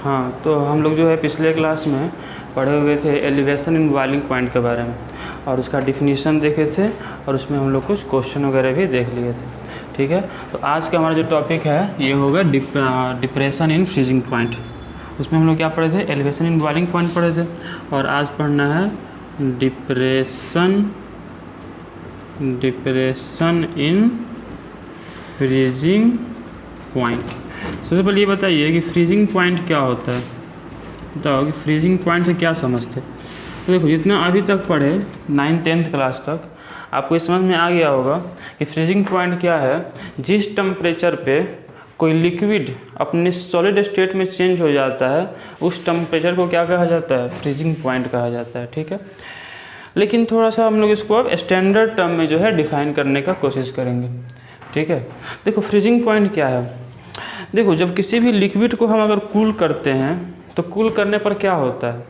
हाँ, तो हम लोग जो है पिछले क्लास में पढ़े हुए थे एलिवेशन इन बॉइलिंग पॉइंट के बारे में, और उसका डिफिनीशन देखे थे, और उसमें हम लोग कुछ क्वेश्चन वगैरह भी देख लिए थे। ठीक है, तो आज का हमारा जो टॉपिक है ये होगा डिप्रेशन इन फ्रीजिंग पॉइंट। उसमें हम लोग क्या पढ़े थे? एलिवेशन इन बॉइलिंग पॉइंट पढ़े थे, और आज पढ़ना है डिप्रेशन इन फ्रीजिंग पॉइंट। सबसे पहले ये बताइए कि फ्रीजिंग पॉइंट क्या होता है, बताओ कि फ्रीजिंग पॉइंट से क्या समझते हैं। तो देखो, जितना अभी तक पढ़े 9th-10th क्लास तक आपको इस समझ में आ गया होगा कि फ्रीजिंग पॉइंट क्या है। जिस टेम्परेचर पे कोई लिक्विड अपने सॉलिड स्टेट में चेंज हो जाता है उस टेम्परेचर को क्या कहा जाता है? फ्रीजिंग पॉइंट कहा जाता है। ठीक है, लेकिन थोड़ा सा हम लोग इसको अब स्टैंडर्ड टर्म में जो है डिफाइन करने का कोशिश करेंगे। ठीक है, देखो फ्रीजिंग पॉइंट क्या है। देखो, जब किसी भी लिक्विड को हम अगर कूल करते हैं तो कूल करने पर क्या होता है?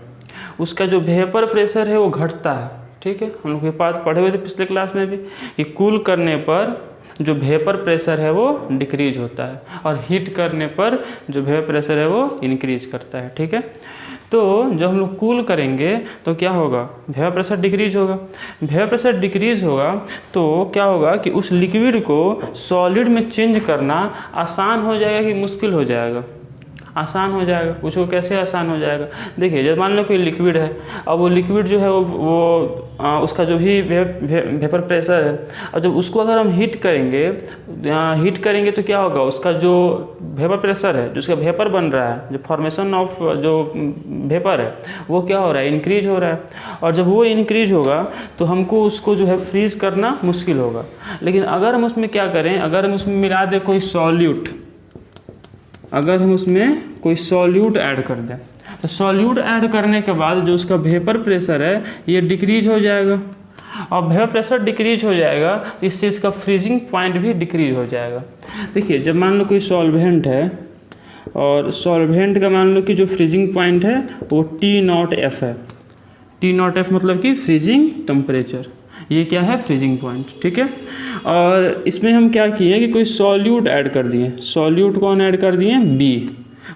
उसका जो वेपर प्रेशर है वो घटता है। ठीक है, हम लोग ये बात पढ़े हुए थे पिछले क्लास में भी कि कूल करने पर जो वेपर प्रेशर है वो डिक्रीज होता है, और हीट करने पर जो वेपर प्रेशर है वो इंक्रीज करता है। ठीक है, तो जब हम लोग कूल करेंगे तो क्या होगा? वेपर प्रेशर डिक्रीज होगा। वेपर प्रेशर डिक्रीज होगा तो क्या होगा कि उस लिक्विड को सॉलिड में चेंज करना आसान हो जाएगा कि मुश्किल हो जाएगा? आसान हो जाएगा। पूछो कैसे आसान हो जाएगा? देखिए, जब मान लो कोई लिक्विड है, अब वो लिक्विड जो है उसका जो भी वेपर प्रेशर है, और जब उसको अगर हम हीट करेंगे तो क्या होगा? उसका जो वेपर प्रेशर है, जो उसका वेपर बन रहा है, जो फॉर्मेशन ऑफ जो वेपर है वो क्या हो रहा है? इंक्रीज हो रहा है। और जब वो इंक्रीज होगा तो हमको उसको जो है फ्रीज करना मुश्किल होगा। लेकिन अगर हम उसमें क्या करें, अगर हम उसमें मिला दें कोई सॉल्यूट, अगर हम उसमें कोई सॉल्यूट ऐड कर दें तो सॉल्यूट ऐड करने के बाद जो उसका वेपर प्रेशर है ये डिक्रीज हो जाएगा, और वेपर प्रेशर डिक्रीज हो जाएगा तो इससे इसका फ्रीजिंग पॉइंट भी डिक्रीज हो जाएगा। देखिए, जब मान लो कोई सॉल्वेंट है और सॉल्वेंट का मान लो कि जो फ्रीजिंग पॉइंट है वो T0F है। T0F मतलब कि फ्रीजिंग टेम्परेचर, ये क्या है? Freezing point. ठीक है, और इसमें हम क्या किए कि कोई सॉल्यूट ऐड कर दिए। सॉल्यूट कौन ऐड कर दिए? B।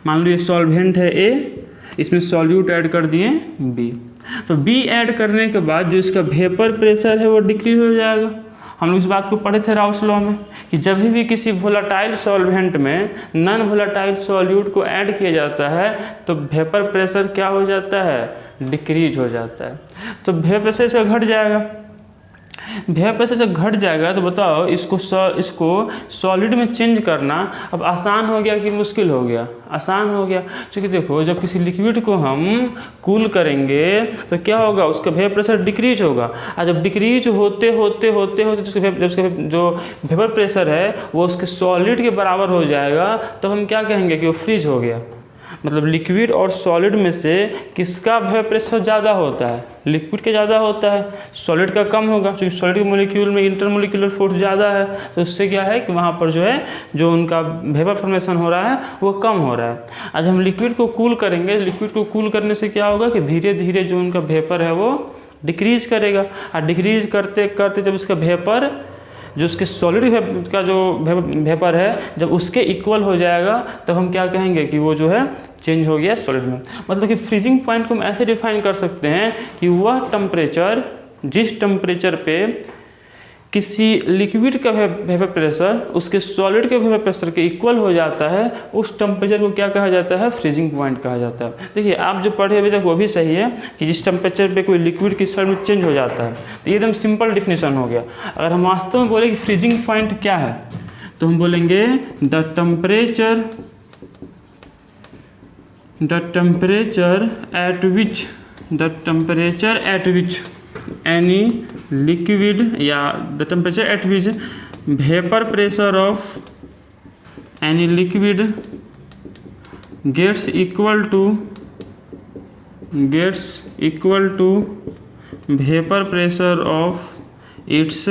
मान लो ये सॉल्वेंट है A, इसमें सॉल्यूट ऐड कर दिए B। तो B ऐड करने के बाद जो इसका वेपर प्रेशर है वो डिक्रीज हो जाएगा। हम लोग इस बात को पढ़े थे राउस लॉ में कि जब भी किसी वोलेटाइल सॉल्वेंट में नॉन वोलेटाइल सॉल्यूट को ऐड किया जाता है तो वेपर प्रेशर क्या हो जाता है? डिक्रीज हो जाता है। तो वेपर प्रेशर से घट जाएगा। वेपर प्रेशर से घट जाएगा तो बताओ इसको सॉलिड में चेंज करना अब आसान हो गया कि मुश्किल हो गया? आसान हो गया। क्योंकि देखो, जब किसी लिक्विड को हम कूल करेंगे तो क्या होगा? उसका वेपर प्रेशर डिक्रीज होगा, और जब डिक्रीज होते उसका जो वेपर प्रेशर है वो उसके सॉलिड के बराबर हो जाएगा, तब हम क्या कहेंगे कि वो फ्रीज हो गया। मतलब लिक्विड और सॉलिड में से किसका वेपर प्रेशर ज़्यादा होता है? लिक्विड का ज़्यादा होता है, सॉलिड का कम होगा, क्योंकि सॉलिड के मॉलिक्यूल में इंटरमॉलिक्यूलर फोर्स ज़्यादा है। तो उससे क्या है कि वहाँ पर जो उनका वेपर फॉर्मेशन हो रहा है वो कम हो रहा है। आज हम लिक्विड को कूल करेंगे, लिक्विड को कूल करने से क्या होगा कि धीरे धीरे जो उनका वेपर है वो डिक्रीज करेगा, और डिक्रीज करते करते जब उसका वेपर जो उसके सॉलिड का जो वेपर है जब उसके इक्वल हो जाएगा तब हम क्या कहेंगे कि वो जो है चेंज हो गया सॉलिड में। मतलब कि फ्रीजिंग पॉइंट को हम ऐसे डिफाइन कर सकते हैं कि वह टेम्परेचर, जिस टेम्परेचर पे किसी लिक्विड का वेपर प्रेशर उसके सॉलिड के वेपर प्रेशर के इक्वल हो जाता है, उस टेम्परेचर को क्या कहा जाता है? फ्रीजिंग पॉइंट कहा जाता है। देखिए, आप जो पढ़े अभी तक वो भी सही है कि जिस टेम्परेचर पे कोई लिक्विड की सॉलिड में चेंज हो जाता है, तो ये एकदम सिंपल डिफिनीशन हो गया। अगर हम वास्तव में बोले कि फ्रीजिंग पॉइंट क्या है तो हम बोलेंगे the temperature at which any liquid या the temperature at which vapor pressure of any liquid gets equal to vapor pressure of its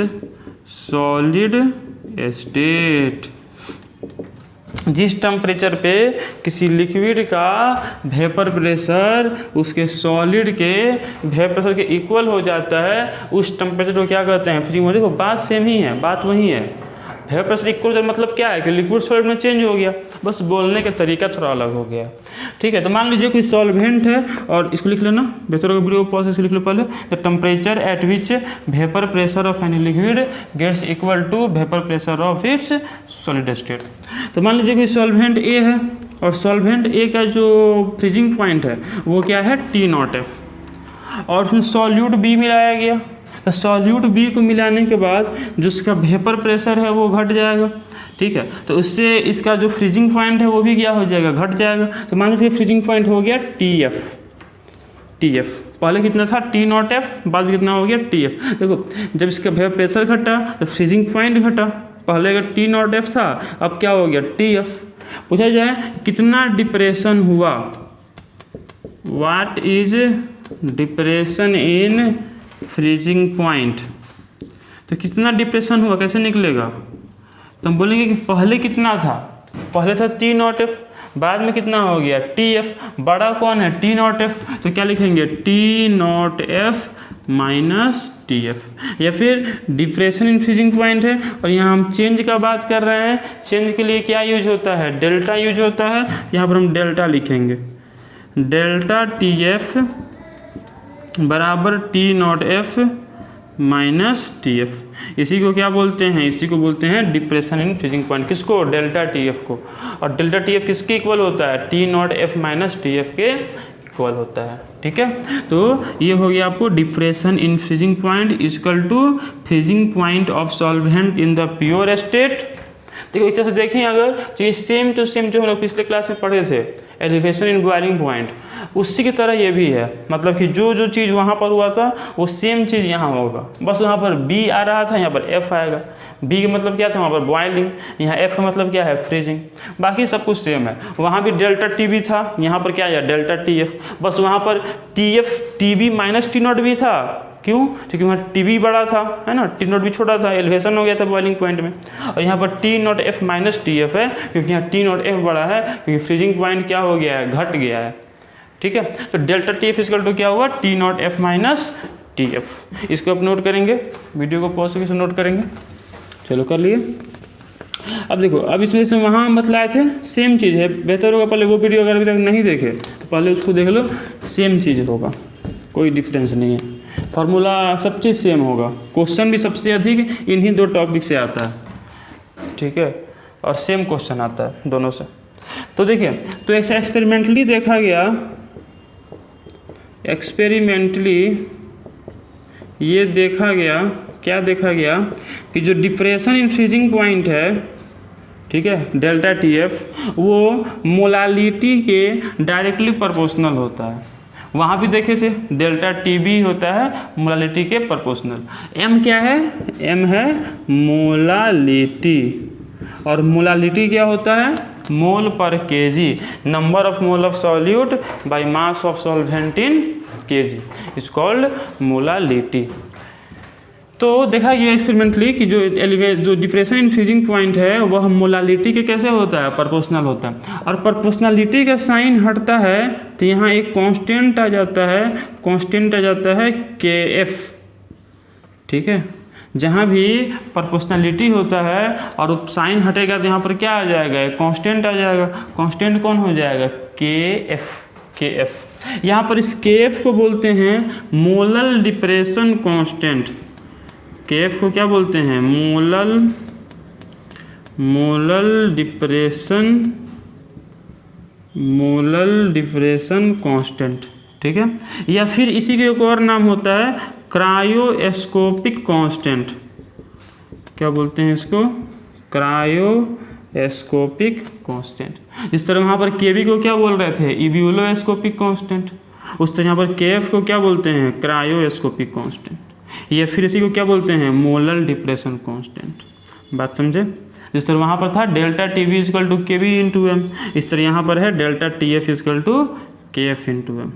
solid state। जिस टेम्परेचर पे किसी लिक्विड का वेपर प्रेशर उसके सॉलिड के वेपर प्रेशर के equal हो जाता है, उस टेम्परेचर को क्या कहते हैं? फ्रीजिंग। देखो, बात सेम ही है, बात वही है। वेपर प्रेशर इक्वल हो मतलब क्या है कि लिक्विड सॉलिड में चेंज हो गया, बस बोलने का तरीका थोड़ा अलग हो गया। ठीक है, तो मान लीजिए कोई सॉल्वेंट है और इसको लिख लेना, बेहतर होगा वीडियो को पॉज से लिख लो पहले। The temperature at which vapour pressure of any liquid gets equal to vapour pressure of its solid state. तो मान लीजिए कोई सॉल्वेंट ए है और सॉल्वेंट ए का जो फ्रीजिंग पॉइंट है वो क्या है T0F, और उसमें सॉल्यूट बी मिलाया गया। तो सॉल्यूट बी को मिलाने के बाद जो उसका वेपर प्रेशर है वो घट जाएगा। ठीक है, तो उससे इसका जो फ्रीजिंग पॉइंट है वो भी क्या हो जाएगा, घट जाएगा। तो मान लीजिए फ्रीजिंग पॉइंट हो गया TF, पहले कितना था T0F, बाद में कितना हो गया TF। देखो जब इसका वेपर प्रेशर घटा तो फ्रीजिंग पॉइंट घटा, पहले अगर T0F था अब क्या हो गया TF। पूछा जाए कितना डिप्रेशन हुआ, what is depression in freezing point, तो कितना डिप्रेशन हुआ कैसे निकलेगा, तो हम बोलेंगे कि पहले कितना था, पहले था T0F, बाद में कितना हो गया TF, बड़ा कौन है T0F, तो क्या लिखेंगे T0F माइनस TF। या फिर डिप्रेशन इन फ्रीजिंग पॉइंट है और यहाँ हम चेंज का बात कर रहे हैं, चेंज के लिए क्या यूज होता है, डेल्टा यूज होता है। यहाँ पर हम डेल्टा लिखेंगे, डेल्टा TF बराबर T0F माइनस TF। इसी को क्या बोलते हैं, इसी को बोलते हैं डिप्रेशन इन फ्रीजिंग पॉइंट। किसको, डेल्टा TF को। और डेल्टा TF किसके इक्वल होता है, T0F माइनस TF के इक्वल होता है। ठीक है, तो ये हो गया आपको depression in freezing point equal to freezing point of solvent in the pure state. देखो इस तरह से देखें अगर, तो ये सेम टू सेम जो हम लोग पिछले क्लास में पढ़े थे एलिवेशन इन बॉइलिंग पॉइंट, उसी की तरह ये भी है। मतलब कि जो जो चीज़ वहाँ पर हुआ था वो सेम चीज़ यहाँ होगा, बस वहाँ पर B आ रहा था, यहाँ पर F आएगा। B का मतलब क्या था, वहाँ पर बॉइलिंग, यहाँ F का मतलब क्या है, फ्रीजिंग। बाकी सब कुछ सेम है। वहाँ भी डेल्टा TB था, यहाँ पर क्या है, डेल्टा TF। बस वहाँ पर TF TB माइनस T0 भी था। क्यों, क्योंकि वहाँ TB बड़ा था, है ना, T0 भी छोटा था, एलिवेशन हो गया था बॉइलिंग पॉइंट में। और यहाँ पर T0F माइनस TF है क्योंकि यहाँ T0F बड़ा है, क्योंकि फ्रीजिंग पॉइंट क्या हो गया है, घट गया है। ठीक है, तो डेल्टा TF इक्वल टू क्या हुआ, T0F माइनस TF। इसको आप नोट करेंगे, वीडियो को पॉज करके नोट करेंगे। चलो कर लिए। अब देखो, अब इसमें से वहाँ बतलाए थे सेम चीज़ है, बेहतर होगा पहले वो वीडियो अगर अभी तक नहीं देखे तो पहले उसको देख लो, सेम चीज़ होगा, कोई डिफरेंस नहीं है। फार्मूला सब चीज़ सेम होगा, क्वेश्चन भी सबसे अधिक इन्हीं दो टॉपिक से आता है। ठीक है, और सेम क्वेश्चन आता है दोनों से। तो देखिए, तो ऐसा एक्सपेरिमेंटली देखा गया, एक्सपेरिमेंटली ये देखा गया, क्या देखा गया कि जो डिप्रेशन इन फ्रीजिंग पॉइंट है, ठीक है, डेल्टा TF, वो मोलालिटी के डायरेक्टली प्रोपोर्शनल होता है। वहाँ भी देखे थे डेल्टा TB होता है मोलालिटी के प्रोपोर्शनल। M क्या है, M है मोलालिटी, और मोलालिटी क्या होता है, मोल पर KG, number of mole of solute by mass of solvent in KG is called molality. तो देखा गया एक्सपेरिमेंटली कि जो डिप्रेशन इन फ्रीजिंग पॉइंट है वह मोलालिटी के कैसे होता है, प्रोपोर्शनल होता है। और प्रोपोर्शनलिटी का साइन हटता है तो यहाँ एक कांस्टेंट आ जाता है, कांस्टेंट आ जाता है KF। ठीक है, जहाँ भी प्रोपोर्शनलिटी होता है और साइन हटेगा तो यहाँ पर क्या आ जाएगा, कांस्टेंट आ जाएगा। कांस्टेंट कौन हो जाएगा, KF। यहाँ पर इस KF को बोलते हैं मोलल डिप्रेशन कांस्टेंट। KF को क्या बोलते हैं, मोलल डिप्रेशन कांस्टेंट। ठीक है, या फिर इसी के एक और नाम होता है क्रायोस्कोपिक कांस्टेंट। क्या बोलते हैं इसको, क्रायोस्कोपिक कांस्टेंट। इस तरह वहाँ पर KB को क्या बोल रहे थे, इब्यूलोस्कोपिक कांस्टेंट। उस तरह यहाँ पर KF को क्या बोलते हैं, क्रायोस्कोपिक कांस्टेंट। या फिर इसी को क्या बोलते हैं, मोलल डिप्रेशन कांस्टेंट। बात समझे, जिस तरह वहाँ पर था delta TB equal to KB into M, इस तरह यहाँ पर है delta TF equal to KF into M।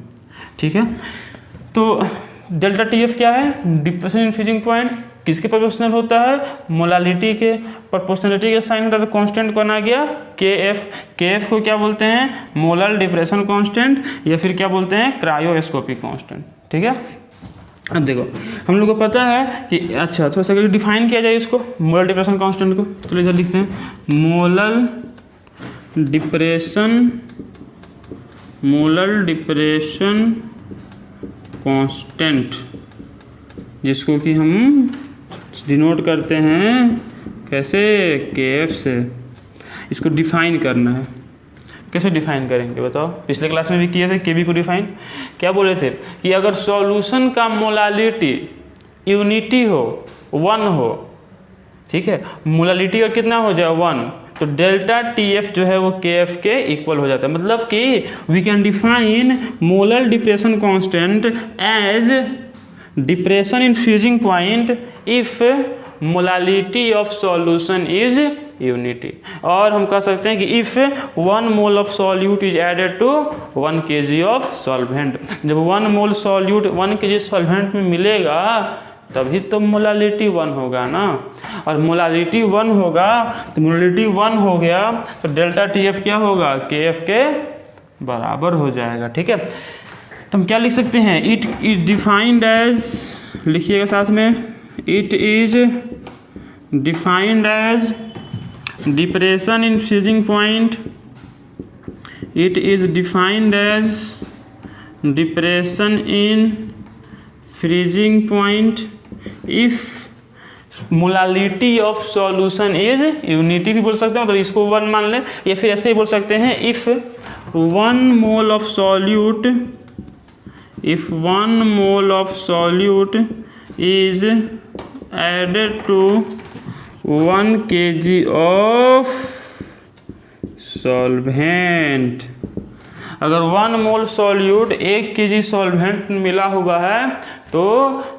ठीक है, तो डेल्टा TF क्या है, डिप्रेशन इन फ्रीजिंग पॉइंट, किसके प्रोपोर्शनल होता है, मोलालिटी के। प्रोपोर्शनलिटी के साइन होता है तो कांस्टेंट कौन आ गया, KF। KF को क्या बोलते हैं, मोलल डिप्रेशन कांस्टेंट, या फिर क्या बोलते हैं, क्रायोस्कोपिक कांस्टेंट। ठीक है, अब देखो हम लोग को पता है कि अच्छा थोड़ा सा डिफाइन किया जाए इसको मोलर डिप्रेशन कांस्टेंट को, तो इधर लिखते हैं मोलर डिप्रेशन कांस्टेंट, जिसको कि हम डिनोट करते हैं कैसे, KF से। इसको डिफाइन करना है, कैसे डिफाइन करेंगे बताओ? पिछले क्लास में भी किए थे KB को डिफाइन, क्या बोले थे कि अगर सॉल्यूशन का मोलालिटी यूनिटी हो, 1 हो, ठीक है, मोलालिटी का कितना हो जाए 1, तो डेल्टा TF जो है वो KF के इक्वल हो जाता है। मतलब कि we can define molar depression constant as depression in freezing point if molality of solution is unity. और हम कह सकते हैं कि if 1 mole of solute is added to 1 kg of solvent, जब 1 मोल सॉल्यूट 1 kg सॉल्वेंट में मिलेगा तभी तो मोलालिटी 1 होगा ना, और मोलालिटी 1 होगा तो मोलालिटी 1 हो गया तो डेल्टा TF क्या होगा, KF के बराबर हो जाएगा। ठीक है, तो हम क्या लिख सकते हैं, इट इज डिफाइंड एज, लिखिएगा साथ में, it is defined as depression in freezing point, it is defined as depression in freezing point if molality of solution is unity भी बोल सकते हैं, तो इसको 1 मान लें, या फिर ऐसे ही बोल सकते हैं if 1 mole of solute is added to 1 kg of solvent. अगर 1 मोल सॉल्यूट 1 kg सॉल्वेंट मिला हुआ है तो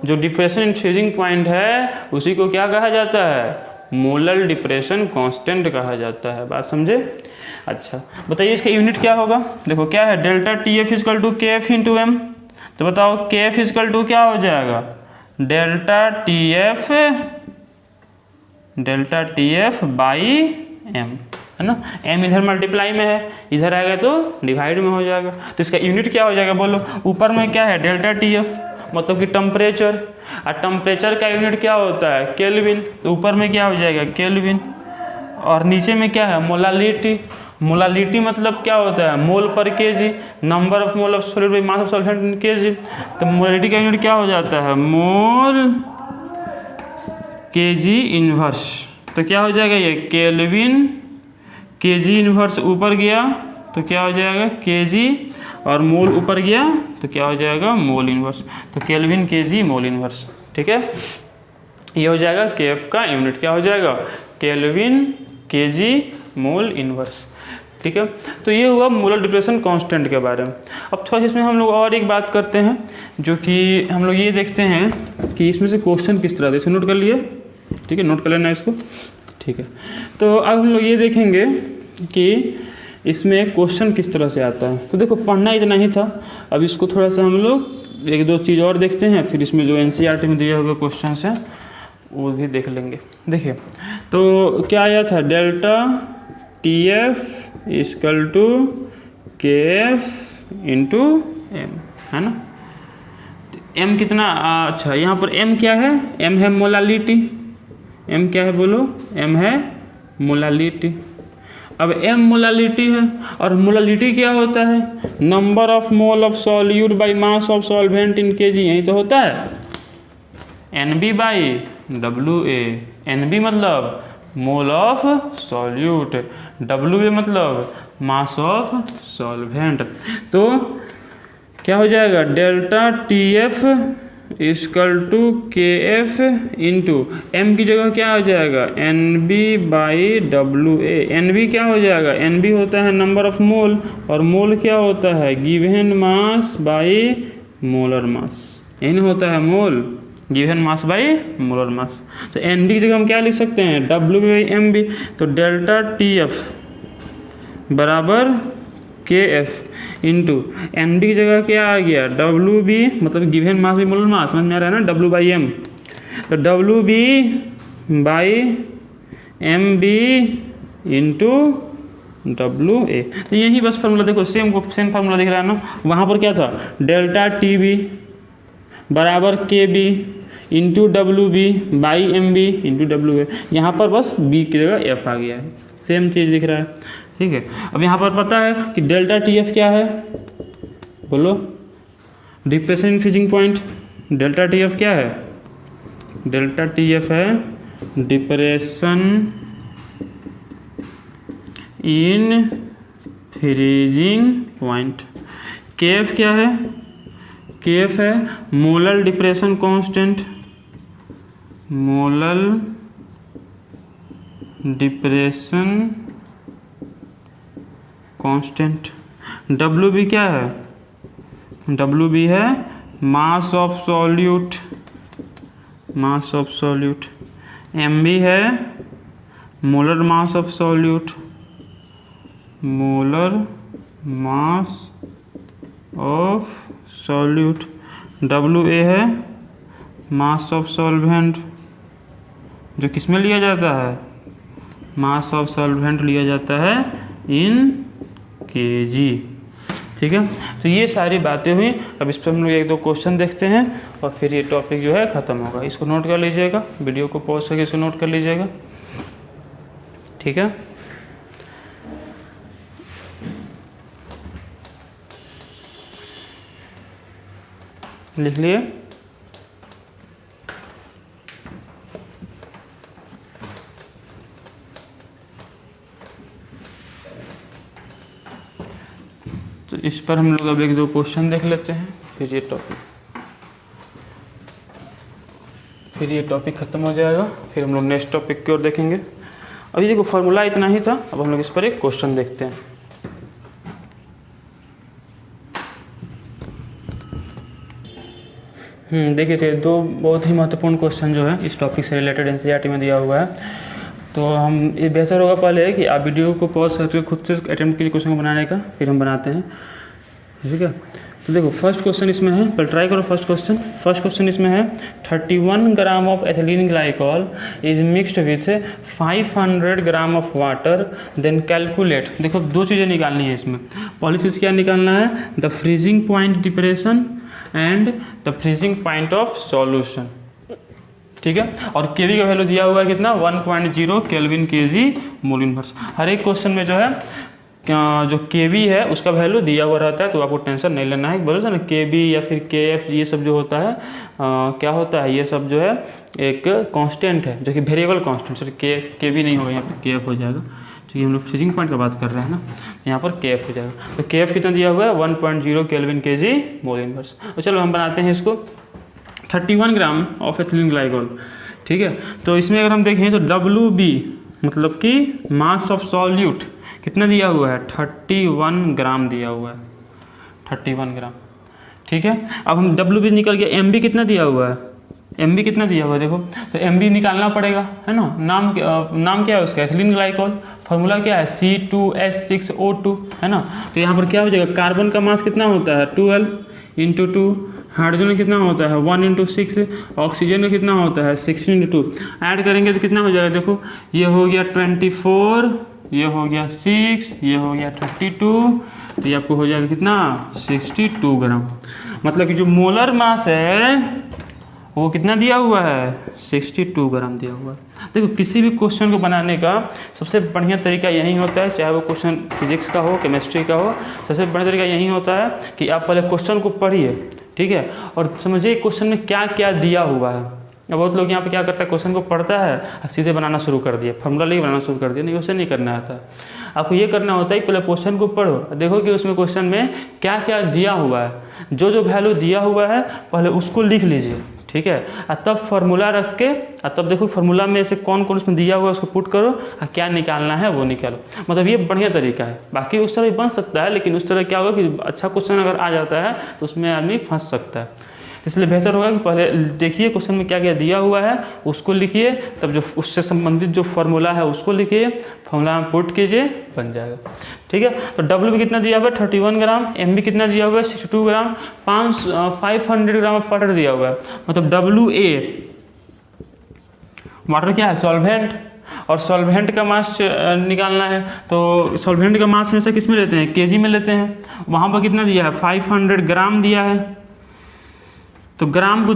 जो डिप्रेशन इन फ्रीजिंग पॉइंट है उसी को क्या कहा जाता है, मोलर डिप्रेशन कांस्टेंट कहा जाता है। बात समझे? अच्छा बताइए इसका यूनिट क्या होगा। देखो क्या है, delta TF equal to KF into M, तो बताओ KF इक्वल टू क्या हो जाएगा, डेल्टा TF बाई M, है ना, M इधर मल्टीप्लाई में है, इधर आएगा तो डिवाइड में हो जाएगा। तो इसका यूनिट क्या हो जाएगा बोलो, ऊपर में क्या है डेल्टा TF मतलब कि टेम्परेचर, और टेम्परेचर का यूनिट क्या होता है केल्विन, तो ऊपर में क्या हो जाएगा केल्विन, और नीचे में क्या है मोलालिटी, मोलालिटी मतलब क्या होता है मोल पर KG, number of mole of solute by mass of solvent in KG, तो मोलालिटी का यूनिट क्या हो जाता है मोल kg इन्वर्स, तो क्या हो जाएगा ये केल्विन, kg इन्वर्स ऊपर गया तो क्या हो जाएगा kg, और मोल ऊपर गया तो क्या हो जाएगा मोल इन्वर्स, तो केल्विन kg मोल इन्वर्स। ठीक है, ये हो जाएगा KF का यूनिट क्या हो जाएगा, केल्विन kg मोल इन्वर्स। ठीक है, तो ये हुआ मोलर डिप्रेशन कांस्टेंट के बारे में। अब थोड़ा इसमें हम लोग और एक बात करते हैं, जो कि हम लोग ये देखते हैं कि इसमें से क्वेश्चन किस तरह से, इसको नोट कर लिए, ठीक है, नोट कर लेना इसको। ठीक है, तो अब हम लोग ये देखेंगे कि इसमें क्वेश्चन किस तरह से आता है। तो देखो पढ़ना इतना ही था, अब इसको थोड़ा सा हम लोग 1-2 चीज़ और देखते हैं, फिर इसमें जो NCERT में दिए हुए क्वेश्चन हैं वो भी देख लेंगे। देखिए तो क्या आया था, delta TF equal to KF into M, है ना। M कितना, अच्छा यहाँ पर M क्या है, M है मोलालिटी, M क्या है बोलो, M है मोलालिटी। अब M मोलालिटी है, और मोलालिटी क्या होता है, number of mole of solute by mass of solvent in kg, यही तो होता है NB बाई WA। NB मतलब मोल ऑफ सॉल्यूट, WA मतलब मास ऑफ सॉल्वेंट। तो क्या हो जाएगा, delta TF equal to KF into M की जगह क्या हो जाएगा NB बाई WA। NB क्या हो जाएगा, NB होता है नंबर ऑफ मोल, और मोल क्या होता है given mass by molar mass, यही होता है mole given mass by molar mass. तो NB की जगह हम क्या लिख सकते हैं WB बाई MB, तो डेल्टा TF बराबर KF इंटू NB की जगह क्या आ गया WB मतलब गिवन मास बाई मोलर मास, समझ में आ रहा है ना, W बाई M, तो WB by MB into WA। तो यही बस फार्मूला देखो, सेम फार्मूला दिख रहा है ना। वहाँ पर क्या था डेल्टा TB बराबर के B into W B by M B into W A. यहाँ पर बस बी की जगह एफ आ गया है, सेम चीज़ दिख रहा है, ठीक है। अब यहाँ पर पता है कि डेल्टा टी एफ क्या है, बोलो, depression in freezing point. Delta T F क्या है, डेल्टा टी एफ है depression in freezing point. K F क्या है, के एफ है molar depression constant, molar depression constant. W B क्या है, डब्ल्यू बी है mass of solute, mass of solute. M B है molar mass of solute, molar mass of solute. W A है mass of solvent, जो किस में लिया जाता है, मास ऑफ सॉल्वेंट लिया जाता है इन केजी, ठीक है। तो ये सारी बातें हुई। अब इस पर हम लोग एक दो क्वेश्चन देखते हैं और फिर ये टॉपिक जो है ख़त्म होगा। इसको नोट कर लीजिएगा, वीडियो को पॉज करके इसको नोट कर लीजिएगा, ठीक है। लिख लिए। तो इस पर हम लोग अब एक दो क्वेश्चन देख लेते हैं, फिर ये टॉपिक ख़त्म हो जाएगा। फिर हम लोग नेक्स्ट टॉपिक की ओर देखेंगे। अभी देखो फार्मूला इतना ही था, अब हम लोग इस पर एक क्वेश्चन देखते हैं। देखिए थे दो बहुत ही महत्वपूर्ण क्वेश्चन जो है इस टॉपिक से रिलेटेड एनसीईआरटी में दिया हुआ है। तो हम ये बेहतर होगा पहले कि आप वीडियो को पॉज करके खुद से अटेम्प्ट कीजिए क्वेश्चन को बनाने का, फिर हम बनाते हैं, ठीक है। तो देखो फर्स्ट क्वेश्चन इसमें है, पहले ट्राई करो फर्स्ट क्वेश्चन इसमें है 31 gram of ethylene glycol is mixed with 500 gram of water, then calculate. देखो दो चीज़ें निकालनी है इसमें। पहली चीज़ क्या निकालना है, the freezing point depression and the freezing point of solution, ठीक है। और के वी का वैल्यू दिया हुआ है कितना, 1.0 केल्विन केजी मोल इनवर्स। हर एक क्वेश्चन में जो है जो के वी है उसका वैल्यू दिया हुआ रहता है, तो आपको टेंशन नहीं लेना है। बोलो ना के वी या फिर के एफ, ये सब जो होता है क्या होता है, ये सब जो है एक कांस्टेंट है जो कि वेरिएबल कांस्टेंट। सॉरी के वी नहीं होगा, यहाँ पर के एफ हो जाएगा, क्योंकि हम लोग फ्रीजिंग पॉइंट का बात कर रहे हैं ना, यहाँ पर के एफ हो जाएगा। तो के एफ कितना दिया हुआ है, 1.0 केल्विन केजी मोल इनवर्स। तो चलो हम बनाते हैं इसको। 31 ग्राम ऑफ एथिलीन ग्लाइकॉल, ठीक है। तो इसमें अगर हम देखें तो डब्ल्यू बी मतलब कि मास ऑफ सॉल्यूट कितना दिया हुआ है, 31 ग्राम दिया हुआ है, 31 ग्राम, ठीक है। अब हम डब्ल्यू बी निकल गया, एम बी कितना दिया हुआ है, एम बी कितना दिया हुआ है देखो, तो एम बी निकालना पड़ेगा, है ना। नाम क्या है उसका, एथिलीन ग्लाइकॉल। फार्मूला क्या है, C2H6O2, है ना। तो यहाँ पर क्या हो जाएगा, कार्बन का मास कितना होता है 12 × 2, हाइड्रोजन में कितना होता है 1 × 6, ऑक्सीजन में कितना होता है 16 × 2। ऐड करेंगे तो कितना हो जाएगा, देखो ये हो गया 24, ये हो गया 6, ये हो गया 32, तो ये आपको हो जाएगा कितना 62 ग्राम। मतलब कि जो मोलर मास है वो कितना दिया हुआ है, 62 ग्राम दिया हुआ है। देखो किसी भी क्वेश्चन को बनाने का सबसे बढ़िया तरीका यही होता है, चाहे वो क्वेश्चन फिजिक्स का हो, केमिस्ट्री का हो, सबसे बढ़िया तरीका यही होता है कि आप पहले क्वेश्चन को पढ़िए, ठीक है, और समझिए क्वेश्चन में क्या क्या दिया हुआ है। अब बहुत लोग यहाँ पे क्या करता है, क्वेश्चन को पढ़ता है और सीधे बनाना शुरू कर दिया, फार्मूला लेके बनाना शुरू कर दिया। नहीं, वैसे नहीं करना आता। आपको ये करना होता है पहले क्वेश्चन को पढ़ो, देखो कि उसमें क्वेश्चन में क्या क्या दिया हुआ है, जो जो वैल्यू दिया हुआ है पहले उसको लिख लीजिए, ठीक है। और तब फार्मूला रख के और तब देखो फार्मूला में से कौन कौन उसमें दिया हुआ है उसको पुट करो और क्या निकालना है वो निकालो। मतलब ये बढ़िया तरीका है। बाकी उस तरह बन सकता है, लेकिन उस तरह क्या होगा कि अच्छा क्वेश्चन अगर आ जाता है तो उसमें आदमी फंस सकता है। इसलिए बेहतर होगा कि पहले देखिए क्वेश्चन में क्या क्या दिया हुआ है उसको लिखिए, तब जो उससे संबंधित जो फार्मूला है उसको लिखिए, फार्मूला में पुट कीजिए, बन जाएगा, ठीक है। तो डब्ल्यू भी कितना दिया हुआ है 31 ग्राम, एम भी कितना दिया हुआ है 62 ग्राम, 500 ग्राम ऑफ वाटर दिया हुआ है। मतलब डब्ल्यू ए वाटर क्या है, सॉल्वेंट, और सॉल्वेंट का मास निकालना है तो सॉल्वेंट का मास हमेशा किस में लेते हैं, केजी में लेते हैं। वहाँ पर कितना दिया है 500 ग्राम दिया है, तो ग्राम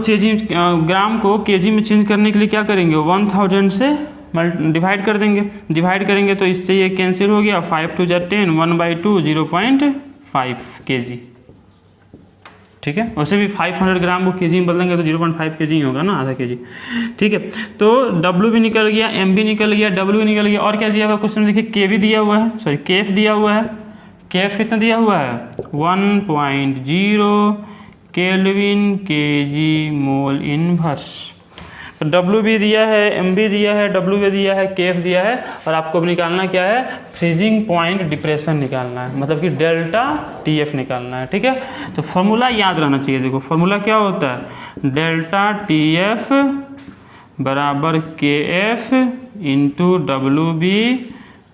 को केजी में चेंज करने के लिए क्या करेंगे, 1000 से डिवाइड कर देंगे। डिवाइड करेंगे तो इससे ये कैंसिल हो गया, 5 2 × 10, 1/2 0.5 kg। ठीक है, वैसे भी 500 ग्राम को केजी में बदलेंगे तो 0.5 kg ही होगा ना, आधा kg। ठीक है, तो W भी निकल गया, M भी निकल गया, W भी निकल गया। और क्या दिया हुआ क्वेश्चन देखिए, K भी दिया हुआ है, सॉरी KF दिया हुआ है। KF कितना दिया हुआ है, 1.0 केल्विन kg मोल इनवर्स। तो W भी दिया है, M भी दिया है, W भी दिया है, KF दिया है। और आपको अब निकालना क्या है, फ्रीजिंग पॉइंट डिप्रेशन निकालना है, मतलब कि डेल्टा TF निकालना है। ठीक है, तो फॉर्मूला याद रहना चाहिए। देखो फॉर्मूला क्या होता है, डेल्टा TF बराबर KF into WB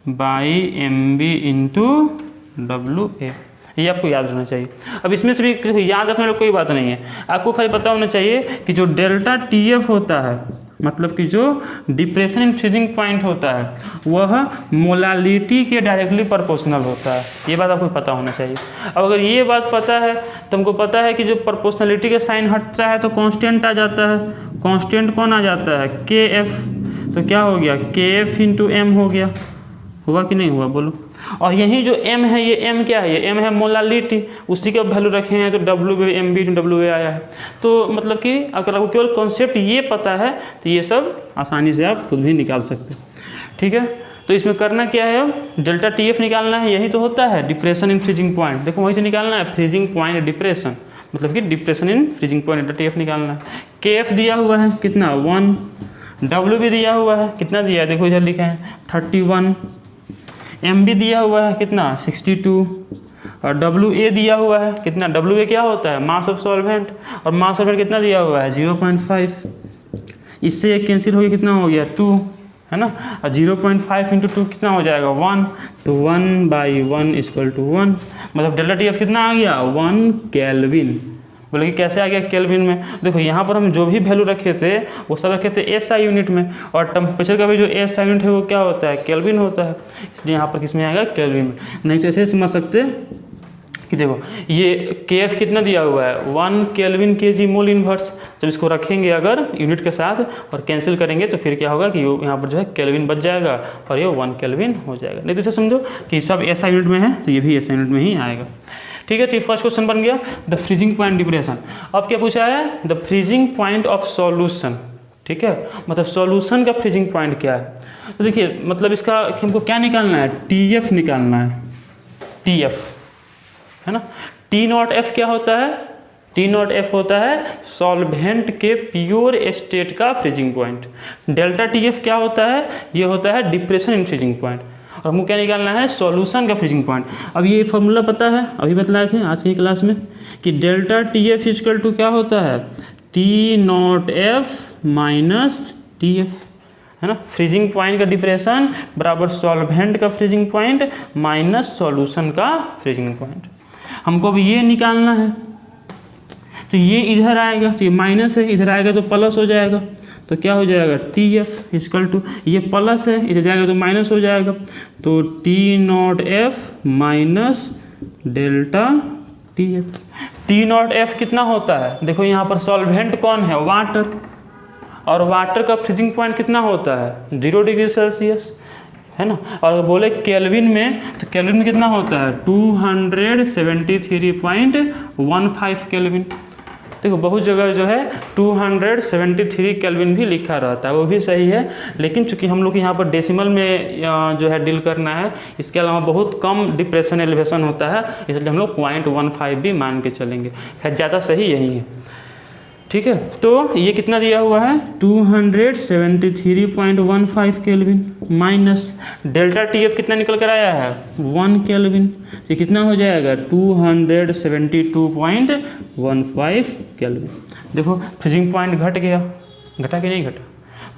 by MB into WA। ये आपको याद रहना चाहिए। अब इसमें से भी याद रखने वाली कोई बात नहीं है, आपको खाली पता होना चाहिए कि जो डेल्टा TF होता है, मतलब कि जो डिप्रेशन इन फ्रीजिंग पॉइंट होता है वह मोलालिटी के डायरेक्टली प्रोपोर्शनल होता है। ये बात आपको पता होना चाहिए। अब अगर ये बात पता है तो हमको पता है कि जो प्रोपोर्शनलिटी का साइन हटता है तो कांस्टेंट आ जाता है। कांस्टेंट कौन आ जाता है, KF। तो क्या हो गया, KF इंटू M हो गया। हुआ कि नहीं हुआ बोलो। और यही जो M है, ये M क्या है, ये M है मोलालिटी, उसी का वैल्यू रखे हैं तो MB WA आया है। तो मतलब कि अगर आपको केवल कॉन्सेप्ट ये पता है तो ये सब आसानी से आप खुद भी निकाल सकते हैं। ठीक है, तो इसमें करना क्या है, अब डेल्टा TF निकालना है, यही तो होता है डिप्रेशन इन फ्रीजिंग पॉइंट। देखो वहीं से निकालना है, फ्रीजिंग पॉइंट डिप्रेशन, मतलब कि depression in freezing point delta TF निकालना है। KF दिया हुआ है कितना, 1। W भी दिया हुआ है, कितना दिया है देखो इधर लिखा है 31। M भी दिया हुआ है कितना, 62। और WA दिया हुआ है कितना, WA क्या होता है, मास ऑफ सॉल्वेंट, और मास ऑफ कितना दिया हुआ है 0.5। इससे एक कैंसिल हो गया, कितना हो गया 2, है ना। और 0.5 इंटू 2 कितना हो जाएगा 1, तो 1/1 = 1। मतलब डेल्टा TF कितना आ गया, 1 केल्विन। बोले कि कैसे आ गया केल्विन में, देखो यहाँ पर हम जो भी वैल्यू रखे थे वो सब रखे थे SI यूनिट में, और टेम्परेचर का भी जो SI यूनिट है वो क्या होता है, केल्विन होता है। इसलिए यहाँ पर किस में आएगा, केल्विन में। नहीं तो ऐसे समझ सकते कि देखो ये KF कितना दिया हुआ है, 1 केल्विन kg मोल इनवर्स। जब इसको रखेंगे अगर यूनिट के साथ और कैंसिल करेंगे तो फिर क्या होगा कि यहाँ पर जो है केल्विन बच जाएगा और ये 1 केल्विन हो जाएगा। नहीं तो इसे समझो कि सब SI यूनिट में है तो ये भी SI यूनिट में ही आएगा। ठीक है, तो फर्स्ट क्वेश्चन बन गया द फ्रीजिंग पॉइंट डिप्रेशन। अब क्या पूछा है, the freezing point of solution. ठीक है, मतलब सॉल्यूशन का फ्रीजिंग पॉइंट क्या है। तो देखिए मतलब इसका हमको क्या निकालना है, TF निकालना है, TF है ना। T0F क्या होता है, T0F होता है सॉल्वेंट के प्योर स्टेट का फ्रीजिंग पॉइंट। डेल्टा TF क्या होता है, ये होता है डिप्रेशन इन फ्रीजिंग पॉइंट। और हमको क्या निकालना है, सॉल्यूशन का फ्रीजिंग पॉइंट। अब ये फॉर्मूला पता है, अभी बतलाए थे आज की क्लास में कि डेल्टा TF = क्या होता है, T0F माइनस TF, है ना। फ्रीजिंग पॉइंट का डिप्रेशन बराबर सॉल्वेंट का फ्रीजिंग पॉइंट माइनस सॉल्यूशन का फ्रीजिंग पॉइंट। हमको अब ये निकालना है, तो ये इधर आएगा तो ये माइनस है, इधर आएगा तो प्लस हो जाएगा। तो क्या हो जाएगा, TF = ये प्लस है, इधर जाएगा तो माइनस हो जाएगा। तो T0F minus delta TF। T0F कितना होता है, देखो यहाँ पर सॉल्वेंट कौन है, वाटर, और वाटर का फ्रीजिंग पॉइंट कितना होता है 0 डिग्री सेल्सियस, है ना। और बोले केल्विन में, तो केल्विन में कितना होता है 273.15 केल्विन। देखो बहुत जगह जो है 273 केल्विन भी लिखा रहता है, वो भी सही है, लेकिन चूंकि हम लोग यहाँ पर डेसिमल में जो है डील करना है, इसके अलावा बहुत कम डिप्रेशन एलिवेशन होता है, इसलिए हम लोग 0.15 भी मान के चलेंगे। खैर ज़्यादा सही यही है। ठीक है, तो ये कितना दिया हुआ है 273.15 केल्विन माइनस डेल्टा TF कितना निकल कर आया है 1 केल्विन। ये कितना हो जाएगा 272.15 केल्विन। देखो फ्रीजिंग पॉइंट घट गया, घटा कि नहीं घटा,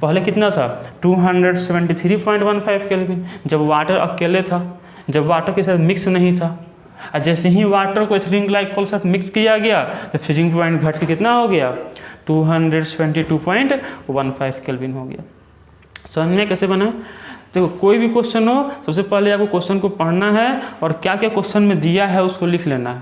पहले कितना था 273.15 केल्विन जब वाटर अकेले था, जब वाटर के साथ मिक्स नहीं था। और जैसे ही वाटर को एथिलीन ग्लाइकोल के साथ मिक्स किया गया तो फ्रीजिंग पॉइंट घट के कितना हो गया 272.15 केल्विन हो गया। समझ में कैसे बना। देखो कोई भी क्वेश्चन हो, सबसे पहले आपको क्वेश्चन को पढ़ना है और क्या क्या क्वेश्चन में दिया है उसको लिख लेना है।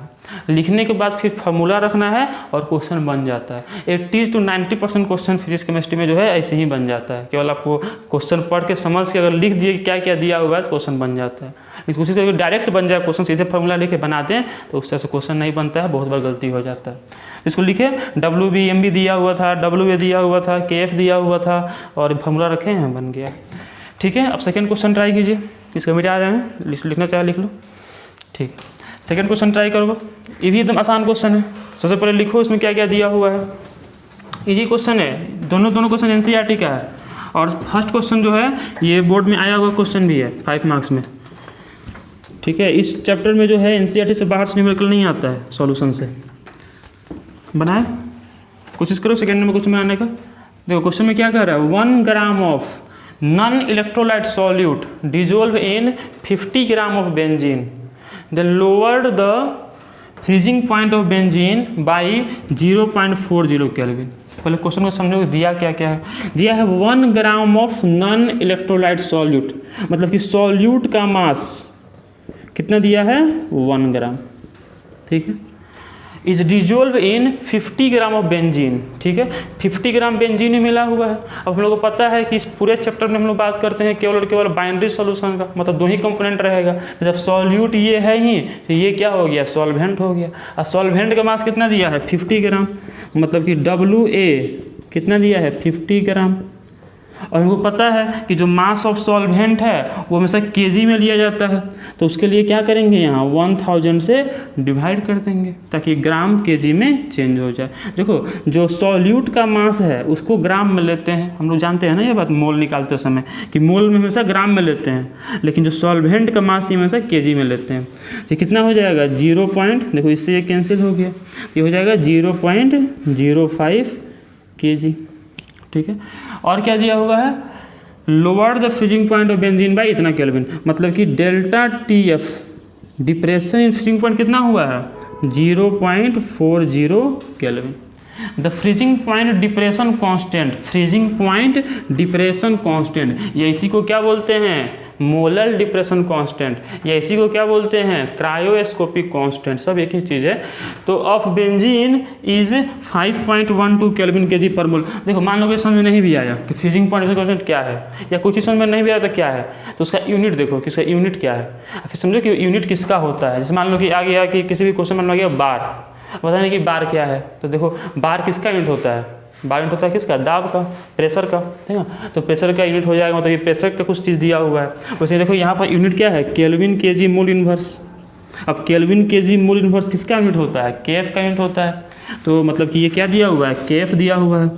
लिखने के बाद फिर फार्मूला रखना है और क्वेश्चन बन जाता है। 80 to 90% क्वेश्चन फिजिक्स केमिस्ट्री में जो है ऐसे ही बन जाता है। केवल आपको क्वेश्चन पढ़ के समझ के अगर लिख दिए क्या क्या दिया हुआ है तो क्वेश्चन बन जाता है। लेकिन कोशिश करके डायरेक्ट बन जाए क्वेश्चन, सीधे फार्मूला लिखे बना दें तो उस तरह से क्वेश्चन नहीं बनता है, बहुत बार गलती हो जाता है। इसको लिखे WB MB दिया हुआ था, WA दिया हुआ था, KF दिया हुआ था और फार्मूला रखे हैं, बन गया। ठीक है, अब सेकेंड क्वेश्चन ट्राई कीजिए। इसको मिटा रहे हैं, लिखना चाहे लिख लो। ठीक है, सेकेंड क्वेश्चन ट्राई करो। ये भी एकदम आसान क्वेश्चन है। सबसे पहले लिखो इसमें क्या क्या दिया हुआ है। इजी क्वेश्चन है, दोनों क्वेश्चन NCERT का है। और फर्स्ट क्वेश्चन जो है ये बोर्ड में आया हुआ क्वेश्चन भी है 5 मार्क्स में। ठीक है, इस चैप्टर में जो है NCERT से बाहर से न्यूमेरिकल नहीं आता है सॉल्यूशन से। बनाए, कोशिश करो सेकेंड नंबर क्वेश्चन बनाने का। देखो क्वेश्चन में क्या कह रहा है, 1 gram of non electrolyte solute dissolve in 50 gram of benzene, then lowered the freezing point of benzene by 0.40 kelvin. पहले क्वेश्चन को समझो दिया क्या क्या है। दिया है 1 gram of non electrolyte solute, मतलब कि सॉल्यूट का मास कितना दिया है, 1 ग्राम। ठीक है, is dissolve in 50 gram of benzene. ठीक है, 50 ग्राम बेंजीन ही मिला हुआ है। अब हम लोग को पता है कि इस पूरे चैप्टर में हम लोग बात करते हैं केवल और केवल बाइनरी सॉल्यूशन का, मतलब 2 ही कंपोनेंट रहेगा। जब सॉल्यूट ये है ही तो ये क्या हो गया, सॉल्वेंट हो गया। और सॉल्वेंट का मास कितना दिया है, 50 ग्राम, मतलब कि WA कितना दिया है, 50 ग्राम। और हमको पता है कि जो मास ऑफ सॉल्वेंट है वो हमेशा केजी में लिया जाता है, तो उसके लिए क्या करेंगे, यहाँ 1000 से डिवाइड कर देंगे ताकि ग्राम केजी में चेंज हो जाए। देखो जो सॉल्यूट का मास है उसको ग्राम में लेते हैं, हम लोग जानते हैं ना ये बात मोल निकालते समय कि मोल में हमेशा ग्राम में लेते हैं, लेकिन जो सॉल्वेंट का मास ये हमेशा केजी में लेते हैं। तो कितना हो जाएगा, 0. देखो इससे ये कैंसिल हो गया, ये हो जाएगा 0.05 kg। ठीक है, और क्या दिया हुआ है, lower the freezing point of benzene by इतना केल्विन, मतलब कि ΔTF depression in freezing point कितना हुआ है, 0.40 kelvin. The freezing point depression constant, freezing point depression constant, या इसी को क्या बोलते हैं, मोलर डिप्रेशन कांस्टेंट, या इसी को क्या बोलते हैं, क्रायोस्कोपिक कांस्टेंट, सब एक ही चीज़ है। तो of benzene is 5.12 kelvin KG पर मोल। देखो मान लो कि समझ में नहीं भी आया कि फ्रीजिंग पॉइंट कांस्टेंट क्या है, या कुछ ही समझ में नहीं भी आया तो क्या है, तो उसका यूनिट देखो कि उसका यूनिट क्या है, फिर समझो कि यूनिट किसका होता है। जैसे मान लो कि आ गया कि किसी भी क्वेश्चन में आ गया बार, पता नहीं कि बार क्या है, तो देखो बार किसका यूनिट होता है, बार यूनिट होता है किसका, दाब का, प्रेशर का। ठीक है, तो प्रेशर का यूनिट हो जाएगा, मतलब ये प्रेशर का कुछ चीज़ दिया हुआ है। वैसे देखो यहाँ पर यूनिट क्या है, केल्विन केजी मोल इन्वर्स। अब केल्विन केजी मोल इन्वर्स किसका यूनिट होता है, KF का यूनिट होता है। तो मतलब कि ये क्या दिया हुआ है, KF दिया हुआ है।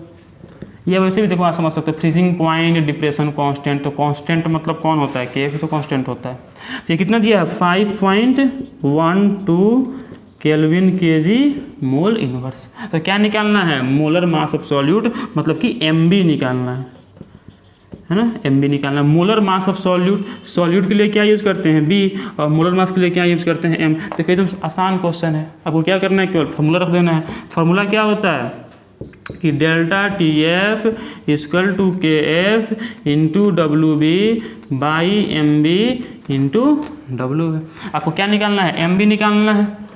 ये वैसे भी देखो आप समझ सकते हो, फ्रीजिंग पॉइंट डिप्रेशन कांस्टेंट, तो कांस्टेंट मतलब कौन होता है, KF तो कांस्टेंट होता है। तो ये कितना दिया है, 5.12 केल्विन केजी मोल इनवर्स। तो क्या निकालना है, मोलर मास ऑफ सॉल्यूट, मतलब कि MB निकालना है ना, MB निकालना है। Molar mass of solute, solute के लिए क्या यूज़ करते हैं, B, और मोलर मास के लिए क्या यूज़ करते हैं, M। तो एकदम आसान क्वेश्चन है, आपको क्या करना है, केवल फार्मूला रख देना है। फार्मूला क्या होता है कि ΔTF = KF × WB by MB × W। आपको क्या निकालना है, MB निकालना है।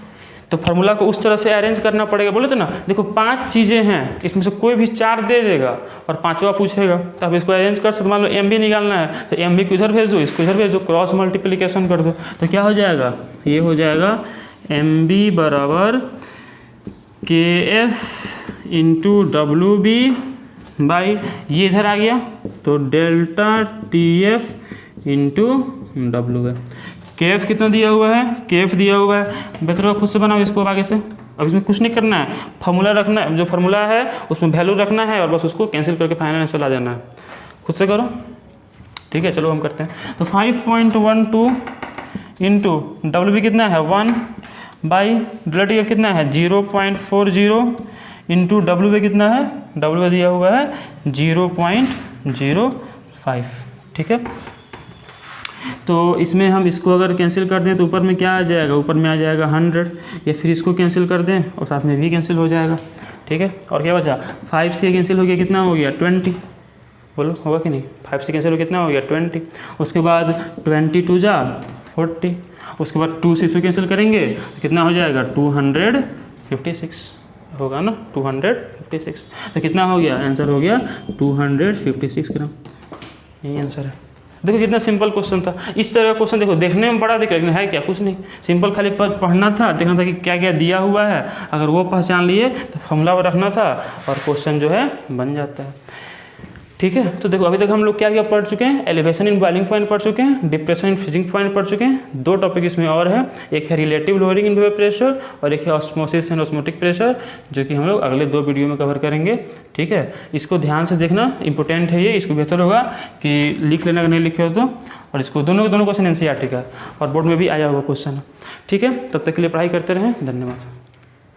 तो फार्मूला को उस तरह से अरेंज करना पड़ेगा। बोले तो ना, देखो 5 चीज़ें हैं, इसमें से कोई भी 4 दे देगा और 5वां पूछेगा, तो आप इसको अरेंज कर सकते। मान लो MB निकालना है तो MB को इधर भेज दो, इसको इधर भेज दो, क्रॉस मल्टीप्लिकेशन कर दो, तो क्या हो जाएगा, ये हो जाएगा MB = KF × WB बाई, ये इधर आ गया तो ΔTF × W। KF कितना दिया हुआ है, KF दिया हुआ है, बेहतर खुद से बनाओ इसको अब आगे से। अब इसमें कुछ नहीं करना है, फार्मूला रखना है, जो फार्मूला है उसमें वैल्यू रखना है और बस उसको कैंसिल करके फाइनल आंसर ला देना है। खुद से करो, ठीक है। चलो हम करते हैं। तो 5.12 × WB कितना है, 1 बाई ΔTF कितना है, 0.40 × WB कितना है, WB दिया हुआ है 0.05। ठीक है, तो इसमें हम इसको अगर कैंसिल कर दें तो ऊपर में क्या आ जाएगा, ऊपर में आ जाएगा 100, या फिर इसको कैंसिल कर दें और साथ में भी कैंसिल हो जाएगा। ठीक है, और क्या बचा, 5 से कैंसिल हो गया, कितना हो गया 20। बोलो होगा कि नहीं, 5 से कैंसिल हो कितना हो गया 20। उसके बाद 20 × 2 = 40, उसके बाद 2 से इसको कैंसिल करेंगे तो कितना हो जाएगा 256 होगा ना, 256। तो कितना हो गया, आंसर हो गया 256 ग्राम, यही आंसर है। देखो कितना सिंपल क्वेश्चन था। इस तरह का क्वेश्चन देखो देखने में बड़ा दिख रहा है लेकिन है क्या, कुछ नहीं, सिंपल खाली पढ़ना था, देखना था कि क्या क्या दिया हुआ है, अगर वो पहचान लिए तो फॉर्मूला रखना था और क्वेश्चन जो है बन जाता है। ठीक है, तो देखो अभी तक हम लोग क्या क्या पढ़ चुके हैं, एलिवेशन इन बॉइलिंग पॉइंट पढ़ चुके हैं, डिप्रेशन इन फ्रीजिंग पॉइंट पढ़ चुके हैं, 2 टॉपिक इसमें और है, एक है relative lowering in vapour pressure और एक है ऑस्मोसिस एंड ऑस्मोटिक प्रेशर, जो कि हम लोग अगले 2 वीडियो में कवर करेंगे। ठीक है, इसको ध्यान से देखना, इंपॉर्टेंट है ये, इसको बेहतर होगा कि लिख लेना अगर नहीं लिखे हो तो, और इसको दोनों क्वेश्चन NCERT का और बोर्ड में भी आया हुआ क्वेश्चन है। ठीक है, तब तक के लिए पढ़ाई करते रहें, धन्यवाद।